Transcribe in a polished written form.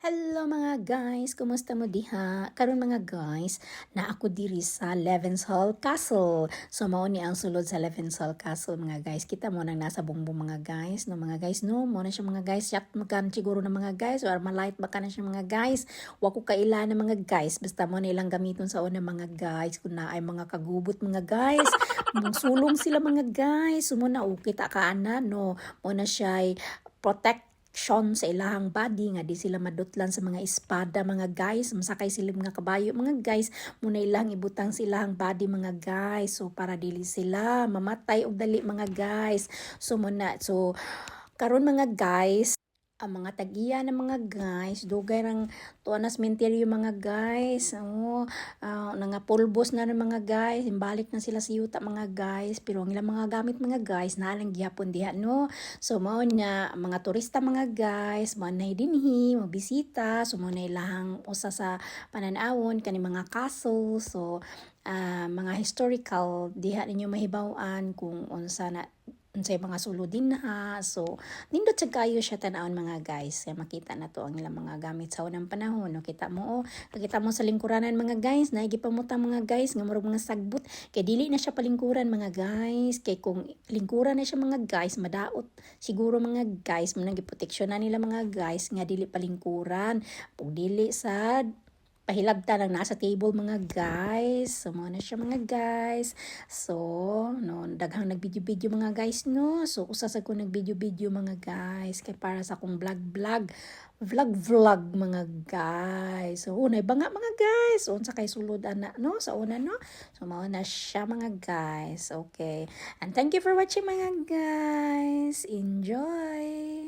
Hello mga guys, kumusta mo diha? Karon mga guys, na ako diri sa Levenshall Castle. So mao ni ang sulod sa Levenshall Castle mga guys. Kita mo nang nasa bumbong mga guys, no mga guys no, mo na siya mga guys. Yak makan siguro na mga guys or malight baka na siya mga guys. Wa ko kaila na mga guys, basta mo na ilang gamiton sa una mga guys. Kun na ay mga kagubot mga guys, sulong sila mga guys. Sumo na kita kaana no, mo na siya protect sa ilahang body nga di sila madutlan sa mga espada mga guys, masakay sila mga kabayo mga guys, muna ilang ibutang sa ilahang body mga guys, so para dili sila mamatay og dali mga guys. Karon mga guys, ang mga tagiya ng mga guys, dugay rang tuwa na cemetery mga guys. Nangapulbos na ng mga guys, imbalik na sila sa yuta mga guys, pero ang ilang mga gamit mga guys, naalang gihapon diha no. So mao na mga turista mga guys, mao na dinhi, mabisita, so mao na ilahang usa sa pananawon kani mga castle. So mga historical diha ninyo mahibaw-an kung unsa na unsay mga sulod ha. So nindot sa kayo siya tanawon mga guys, kaya makita na to ang ilang mga gamit sa unang panahon no. Kita mo sa lingkuranan mga guys, naigipamutang mga guys nga murag mga sagbot, kay dili na siya palingkuran mga guys, kay kung lingkuran na siya mga guys madaot siguro mga guys, manang giproteksyonan nila mga guys nga dili palingkuran pug dili sad pahilabta lang nasa table mga guys. So mo na siya mga guys. So no, daghang nagvideo-video mga guys no. So usa sa ko nagvideo-video mga guys kay para sa akong vlog mga guys. So unay banga mga guys, unsa kay sulod ana no sa una no. So mao na siya mga guys. Okay, and thank you for watching mga guys, enjoy.